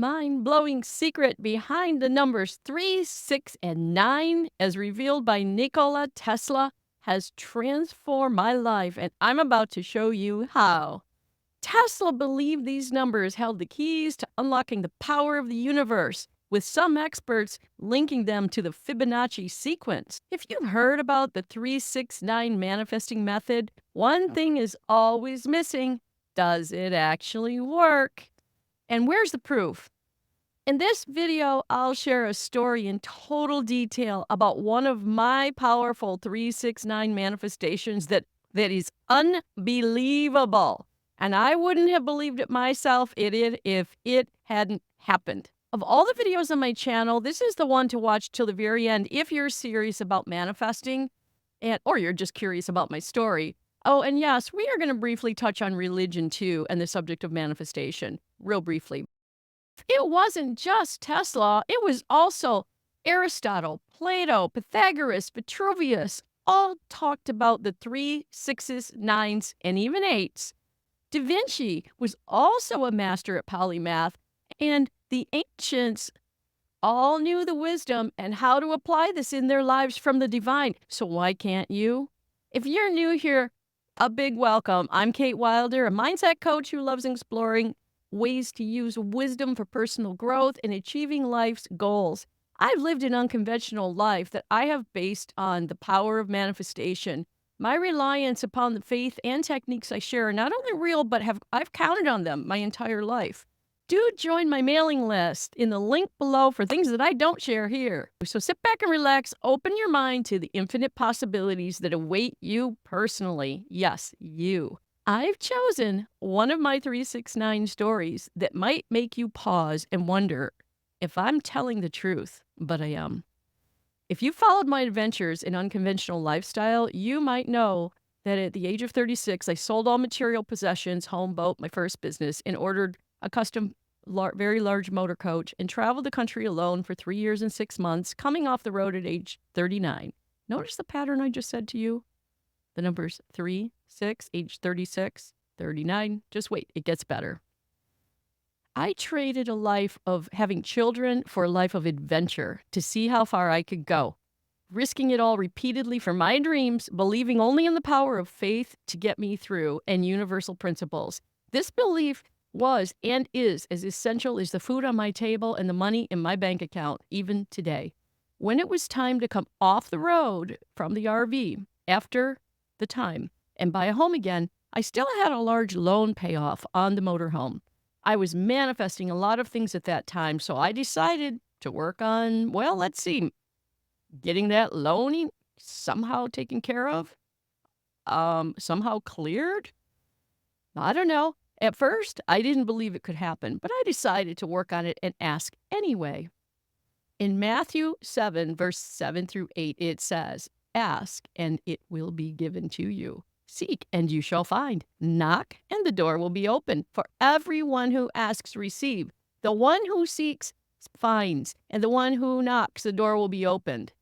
mind-blowing secret behind the numbers 3, 6, and 9, as revealed by Nikola Tesla, has transformed my life, and I'm about to show you how. Tesla believed these numbers held the keys to unlocking the power of the universe, with some experts linking them to the Fibonacci sequence. If you've heard about the 369 manifesting method, one thing is always missing. Does it actually work? And where's the proof? In this video, I'll share a story in total detail about one of my powerful 369 manifestations that is unbelievable. And I wouldn't have believed it myself if it hadn't happened. Of all the videos on my channel, this is the one to watch till the very end if you're serious about manifesting or you're just curious about my story. Oh, and yes, we are going to briefly touch on religion too and the subject of manifestation, real briefly. It wasn't just Tesla, it was also Aristotle, Plato, Pythagoras, Vitruvius, all talked about the 3, 6s, 9s, and even 8s. Da Vinci was also a master at polymath, and the ancients all knew the wisdom and how to apply this in their lives from the divine. So why can't you? If you're new here, a big welcome. I'm Kate Wilder, a mindset coach who loves exploring ways to use wisdom for personal growth and achieving life's goals. I've lived an unconventional life that I have based on the power of manifestation. My reliance upon the faith and techniques I share are not only real, but I've counted on them my entire life. Do join my mailing list in the link below for things that I don't share here. So sit back and relax, open your mind to the infinite possibilities that await you personally. Yes, you. I've chosen one of my 369 stories that might make you pause and wonder if I'm telling the truth, but I am. If you followed my adventures in unconventional lifestyle, you might know that at the age of 36, I sold all material possessions, home, boat, my first business, and ordered a custom, very large motor coach and traveled the country alone for 3 years and 6 months, coming off the road at age 39. Notice the pattern I just said to you? The numbers 3, 6, age 36, 39. Just wait, it gets better. I traded a life of having children for a life of adventure to see how far I could go, risking it all repeatedly for my dreams, believing only in the power of faith to get me through and universal principles. This belief was and is as essential as the food on my table and the money in my bank account, even today. When it was time to come off the road from the RV after the time and buy a home again, I still had a large loan payoff on the motorhome. I was manifesting a lot of things at that time, so I decided to work on, well, let's see, getting that loan somehow taken care of, somehow cleared. I don't know. At first, I didn't believe it could happen, but I decided to work on it and ask anyway. In Matthew 7, verse 7 through 8, it says, "Ask, and it will be given to you. Seek, and you shall find. Knock, and the door will be open. For everyone who asks, receive. The one who seeks, finds. And the one who knocks, the door will be opened."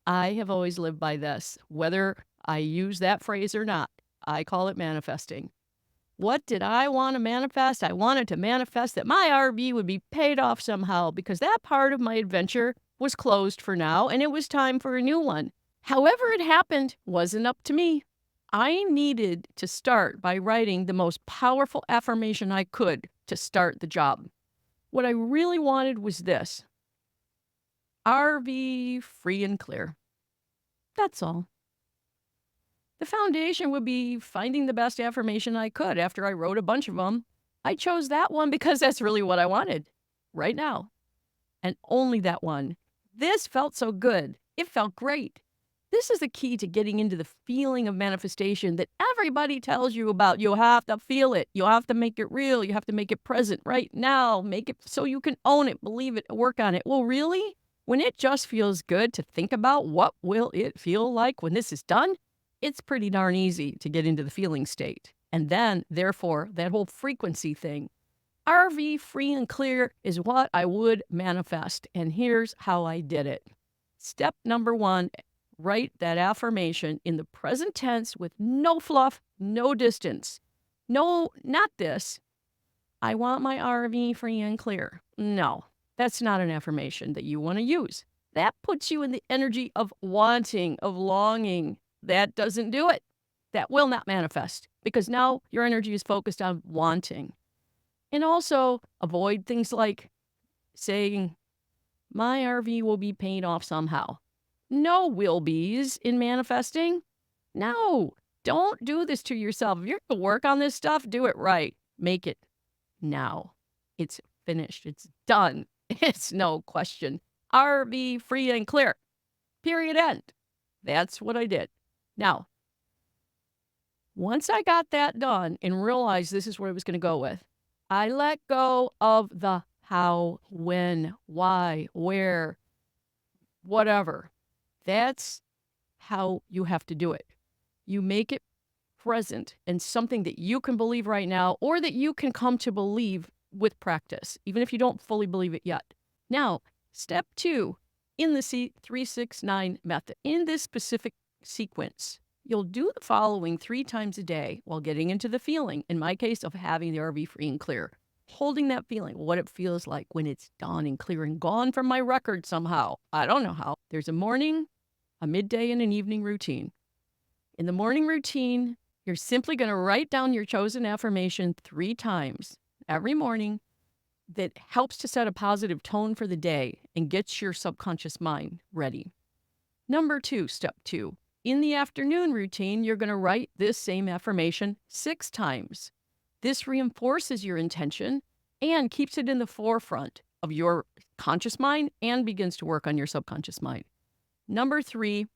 I have always lived by this, whether I use that phrase or not. I call it manifesting. What did I want to manifest? I wanted to manifest that my RV would be paid off somehow because that part of my adventure was closed for now and it was time for a new one. However it happened wasn't up to me. I needed to start by writing the most powerful affirmation I could to start the job. What I really wanted was this: RV free and clear. That's all. The foundation would be finding the best affirmation I could after I wrote a bunch of them. I chose that one because that's really what I wanted right now. And only that one. This felt so good. It felt great. This is the key to getting into the feeling of manifestation that everybody tells you about. You have to feel it. You have to make it real. You have to make it present right now. Make it so you can own it, believe it, work on it. Well, really? When it just feels good to think about what will it feel like when this is done, it's pretty darn easy to get into the feeling state. And then, therefore, that whole frequency thing. RV free and clear is what I would manifest. And here's how I did it. Step number 1, write that affirmation in the present tense with no fluff, no distance. No, not this. I want my RV free and clear. No, that's not an affirmation that you want to use. That puts you in the energy of wanting, of longing. That doesn't do it. That will not manifest because now your energy is focused on wanting. And also avoid things like saying, my RV will be paid off somehow. No will be's in manifesting. No, don't do this to yourself. If you're going to work on this stuff, do it right. Make it now. It's finished. It's done. It's no question. RV free and clear. Period. End. That's what I did. Now, once I got that done and realized this is where I was going to go with, I let go of the how, when, why, where, whatever. That's how you have to do it. You make it present and something that you can believe right now or that you can come to believe with practice, even if you don't fully believe it yet. Now, step 2 in the 369 method. In this specific sequence, you'll do the following 3 times a day while getting into the feeling, in my case, of having the RV free and clear. Holding that feeling, what it feels like when it's done and clear and gone from my record somehow. I don't know how. There's a morning, a midday, and an evening routine. In the morning routine, you're simply going to write down your chosen affirmation 3 times every morning that helps to set a positive tone for the day and gets your subconscious mind ready. Number 2, step 2. In the afternoon routine, you're going to write this same affirmation 6 times. This reinforces your intention and keeps it in the forefront of your conscious mind and begins to work on your subconscious mind. Number 3,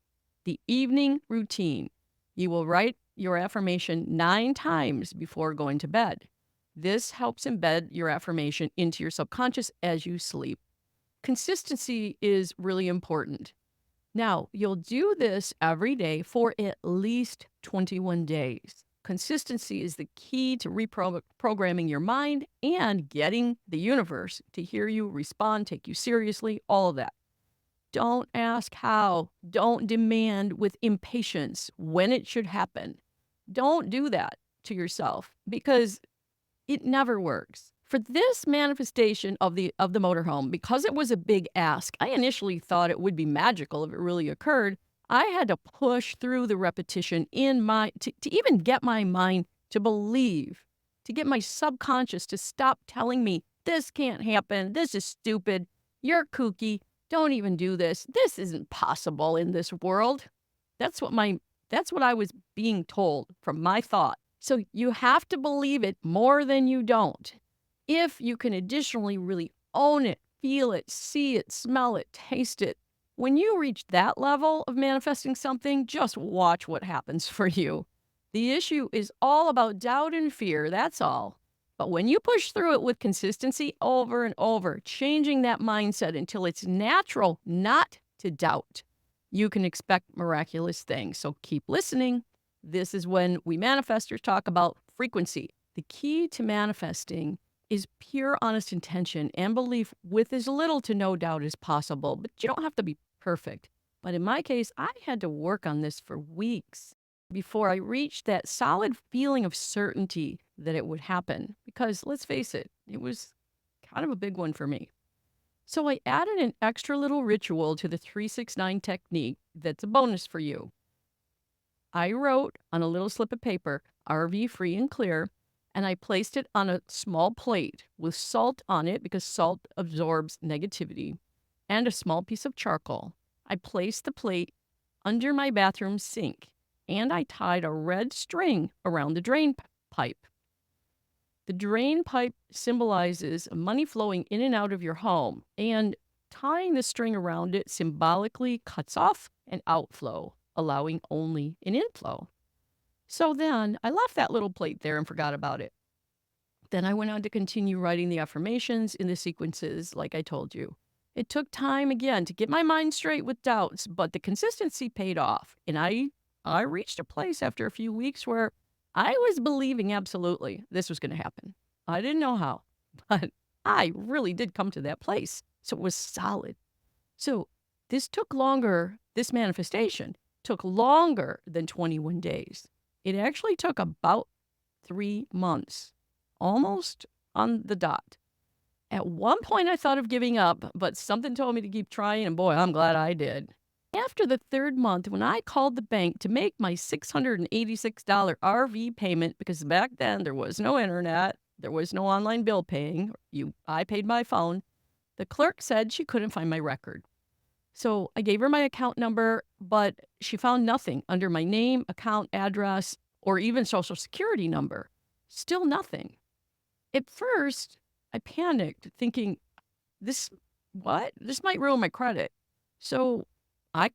the evening routine. You will write your affirmation 9 times before going to bed. This helps embed your affirmation into your subconscious as you sleep. Consistency is really important. Now, you'll do this every day for at least 21 days. Consistency is the key to reprogramming your mind and getting the universe to hear you, respond, take you seriously, all of that. Don't ask how. Don't demand with impatience when it should happen. Don't do that to yourself because it never works. For this manifestation of the motorhome, because it was a big ask, I initially thought it would be magical if it really occurred. I had to push through the repetition to even get my mind to believe, to get my subconscious to stop telling me, this can't happen, this is stupid, you're kooky, don't even do this, this isn't possible in this world. That's what I was being told from my thought. So you have to believe it more than you don't. If you can additionally really own it, feel it, see it, smell it, taste it, when you reach that level of manifesting something, just watch what happens for you. The issue is all about doubt and fear, that's all. But when you push through it with consistency over and over, changing that mindset until it's natural not to doubt, you can expect miraculous things. So keep listening. This is when we manifestors talk about frequency. The key to manifesting is pure honest intention and belief with as little to no doubt as possible. But you don't have to be perfect. But in my case, I had to work on this for weeks before I reached that solid feeling of certainty that it would happen. Because let's face it, it was kind of a big one for me. So I added an extra little ritual to the 369 technique that's a bonus for you. I wrote on a little slip of paper, RV free and clear, and I placed it on a small plate with salt on it because salt absorbs negativity, and a small piece of charcoal. I placed the plate under my bathroom sink, and I tied a red string around the drain pipe. The drain pipe symbolizes money flowing in and out of your home, and tying the string around it symbolically cuts off an outflow, allowing only an inflow. So then I left that little plate there and forgot about it. Then I went on to continue writing the affirmations in the sequences like I told you. It took time again to get my mind straight with doubts, but the consistency paid off. And I reached a place after a few weeks where I was believing absolutely this was going to happen. I didn't know how, but I really did come to that place. So it was solid. So this manifestation took longer than 21 days. It actually took about 3 months, almost on the dot. At one point, I thought of giving up, but something told me to keep trying, and boy, I'm glad I did. After the third month, when I called the bank to make my $686 RV payment, because back then there was no internet, there was no online bill paying, I paid by phone, the clerk said she couldn't find my record. So I gave her my account number, but she found nothing under my name, account address, or even social security number. Still nothing. At first, I panicked, thinking, this what? This might ruin my credit. So I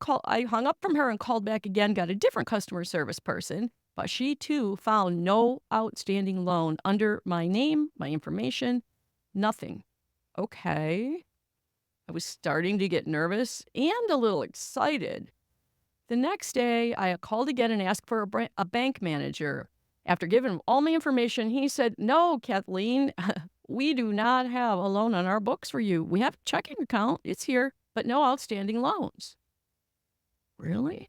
hung up from her and called back again, got a different customer service person, but she too found no outstanding loan under my name, my information, nothing. Okay. I was starting to get nervous and a little excited. The next day, I called again and asked for a bank manager. After giving him all my information, he said, "No, Kathleen, we do not have a loan on our books for you. We have a checking account, it's here, but no outstanding loans." Really?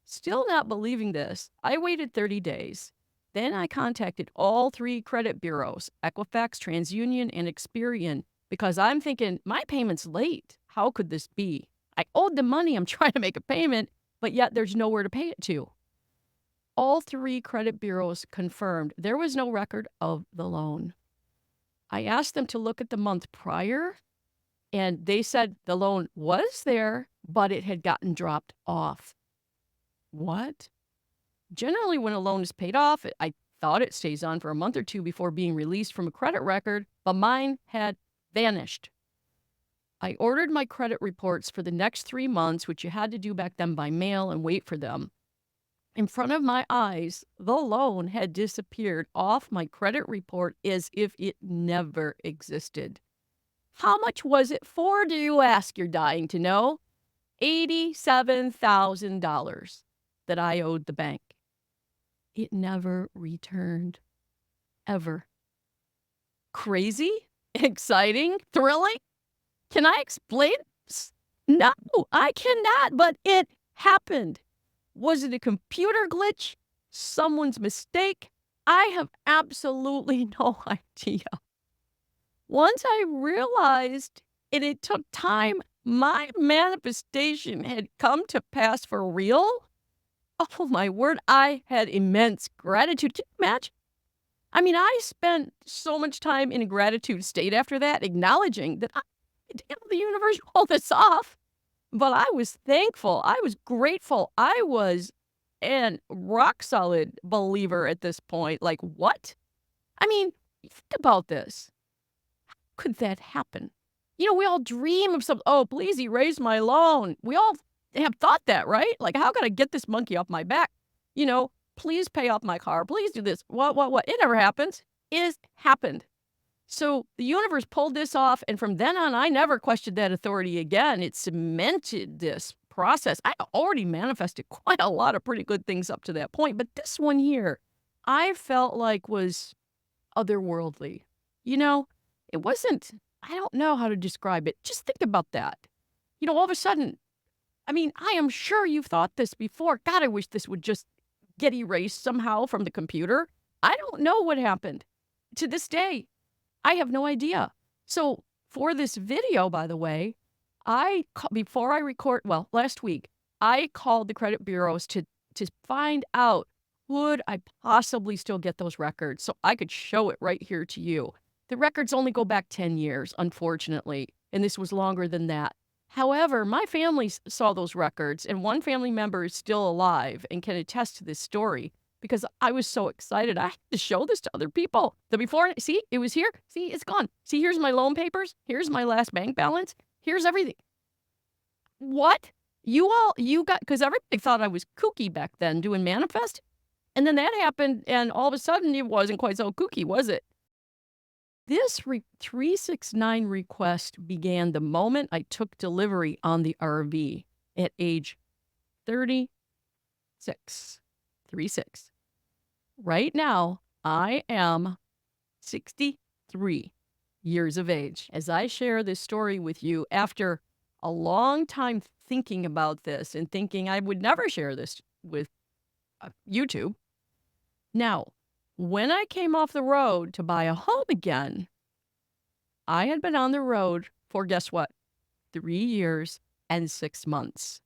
Still not believing this, I waited 30 days. Then I contacted all three credit bureaus, Equifax, TransUnion, and Experian, because I'm thinking, my payment's late. How could this be? I owed the money, I'm trying to make a payment, but yet there's nowhere to pay it to. All three credit bureaus confirmed there was no record of the loan. I asked them to look at the month prior, and they said the loan was there, but it had gotten dropped off. What? Generally, when a loan is paid off, I thought it stays on for a month or two before being released from a credit record, but mine had vanished. I ordered my credit reports for the next 3 months, which you had to do back then by mail and wait for them. In front of my eyes, the loan had disappeared off my credit report as if it never existed. How much was it for, do you ask? You're dying to know. $87,000 that I owed the bank. It never returned. Ever. Crazy? Exciting? Thrilling? Can I explain this? No, I cannot, but it happened. Was it a computer glitch? Someone's mistake? I have absolutely no idea. Once I realized, and it took time, my manifestation had come to pass for real. Oh my word, I had immense gratitude. Can you imagine? I mean, I spent so much time in a gratitude state after that, acknowledging that the universe pulled this off. But I was thankful. I was grateful. I was an rock solid believer at this point. Like, what? I mean, think about this. How could that happen? You know, we all dream of something. Oh, please erase my loan. We all have thought that, right? Like, how can I get this monkey off my back? You know, please pay off my car. Please do this. What? It never happens. It has happened. So the universe pulled this off, and from then on, I never questioned that authority again. It cemented this process. I already manifested quite a lot of pretty good things up to that point, but this one here, I felt like was otherworldly. You know, it wasn't, I don't know how to describe it. Just think about that. You know, all of a sudden, I mean, I am sure you've thought this before. God, I wish this would just get erased somehow from the computer. I don't know what happened. To this day, I have no idea. So for this video, by the way, before I record, well, last week, I called the credit bureaus to find out, would I possibly still get those records so I could show it right here to you. The records only go back 10 years, unfortunately, and this was longer than that. However, my family saw those records, and one family member is still alive and can attest to this story because I was so excited. I had to show this to other people. The before, see, it was here. See, it's gone. See, here's my loan papers. Here's my last bank balance. Here's everything. What? You got, because everybody thought I was kooky back then doing manifest. And then that happened, and all of a sudden it wasn't quite so kooky, was it? This 369 request began the moment I took delivery on the RV at age 36. 36. Right now, I am 63 years of age. As I share this story with you after a long time thinking about this and thinking I would never share this with YouTube. Now, when I came off the road to buy a home again, I had been on the road for, guess what? 3 years and 6 months.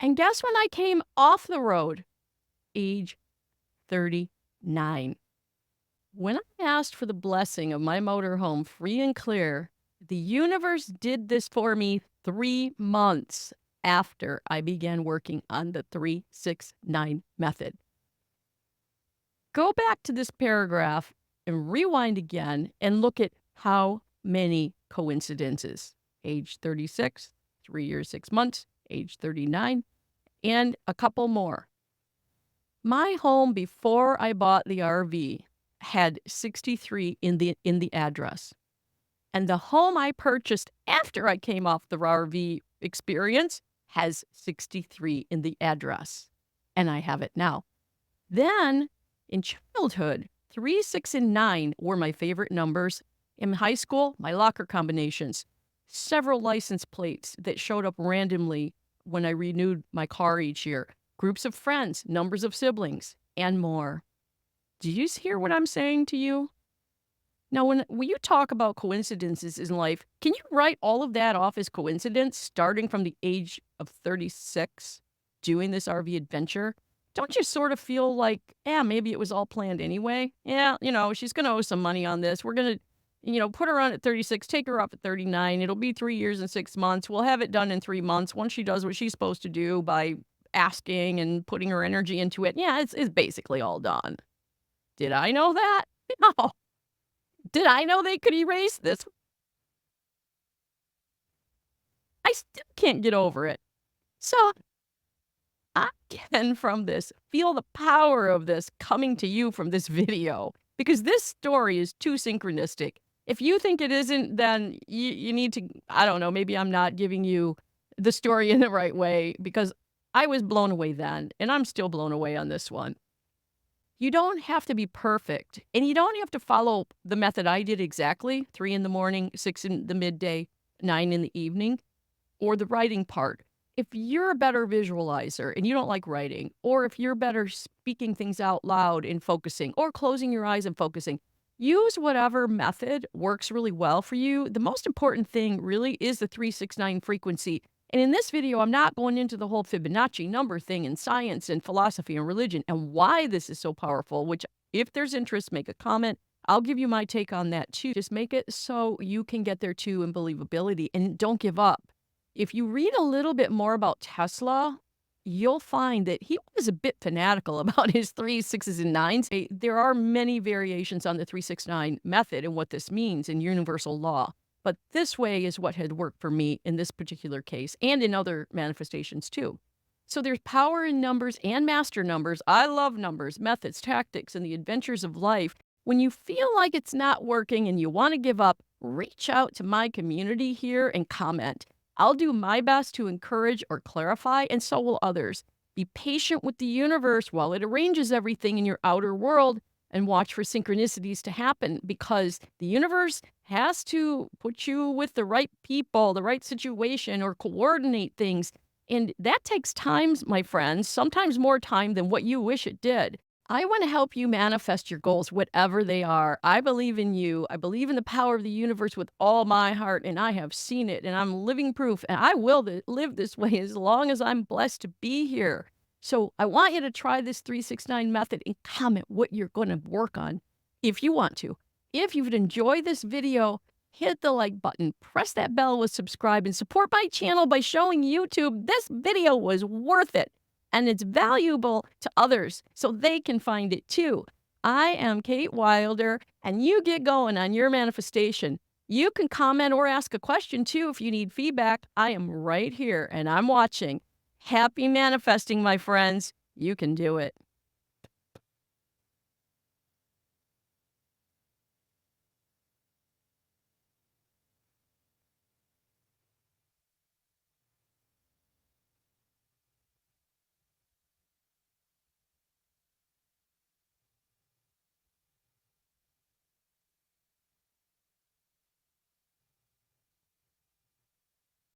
And guess when I came off the road? Age 39. When I asked for the blessing of my motorhome free and clear, the universe did this for me 3 months after I began working on the 369 method. Go back to this paragraph and rewind again and look at how many coincidences. Age 36, 3 years, 6 months, age 39, and a couple more. My home before I bought the RV had 63 in the address. And the home I purchased after I came off the RV experience has 63 in the address. And I have it now. Then in childhood, 3, 6, and 9 were my favorite numbers. In high school, my locker combinations, several license plates that showed up randomly when I renewed my car each year, groups of friends, numbers of siblings, and more. Do you hear what I'm saying to you? Now, when you talk about coincidences in life, can you write all of that off as coincidence starting from the age of 36 doing this RV adventure? Don't you sort of feel like, yeah, maybe it was all planned anyway? Yeah, she's going to owe some money on this. We're going to, put her on at 36, take her off at 39. It'll be 3 years and 6 months. We'll have it done in 3 months once she does what she's supposed to do by asking and putting her energy into it. Yeah, it's basically all done. Did I know that? No. Did I know they could erase this? I still can't get over it. So I can, from this, feel the power of this coming to you from this video, because this story is too synchronistic. If you think it isn't, then you need to, I don't know, maybe I'm not giving you the story in the right way, because I was blown away then, and I'm still blown away on this one. You don't have to be perfect, and you don't have to follow the method I did exactly, 3 in the morning, 6 in the midday, 9 in the evening, or the writing part. If you're a better visualizer and you don't like writing, or if you're better speaking things out loud and focusing, or closing your eyes and focusing, use whatever method works really well for you. The most important thing really is the 369 frequency. And in this video, I'm not going into the whole Fibonacci number thing in science and philosophy and religion and why this is so powerful, which if there's interest, make a comment. I'll give you my take on that too. Just make it so you can get there too in believability, and don't give up. If you read a little bit more about Tesla, you'll find that he was a bit fanatical about his 3, 6s, and 9s. There are many variations on the 369 method and what this means in universal law. But this way is what had worked for me in this particular case and in other manifestations too. So there's power in numbers and master numbers. I love numbers, methods, tactics, and the adventures of life. When you feel like it's not working and you want to give up, reach out to my community here and comment. I'll do my best to encourage or clarify, and so will others. Be patient with the universe while it arranges everything in your outer world, and watch for synchronicities to happen, because the universe has to put you with the right people, the right situation, or coordinate things. And that takes time, my friends, sometimes more time than what you wish it did. I want to help you manifest your goals, whatever they are. I believe in you. I believe in the power of the universe with all my heart, and I have seen it, and I'm living proof, and I will live this way as long as I'm blessed to be here. So I want you to try this 369 method and comment what you're going to work on if you want to. If you've enjoyed this video, hit the like button, press that bell with subscribe, and support my channel by showing YouTube this video was worth it and it's valuable to others so they can find it too. I am Kate Wilder, and you get going on your manifestation. You can comment or ask a question too if you need feedback. I am right here and I'm watching. Happy manifesting, my friends. You can do it.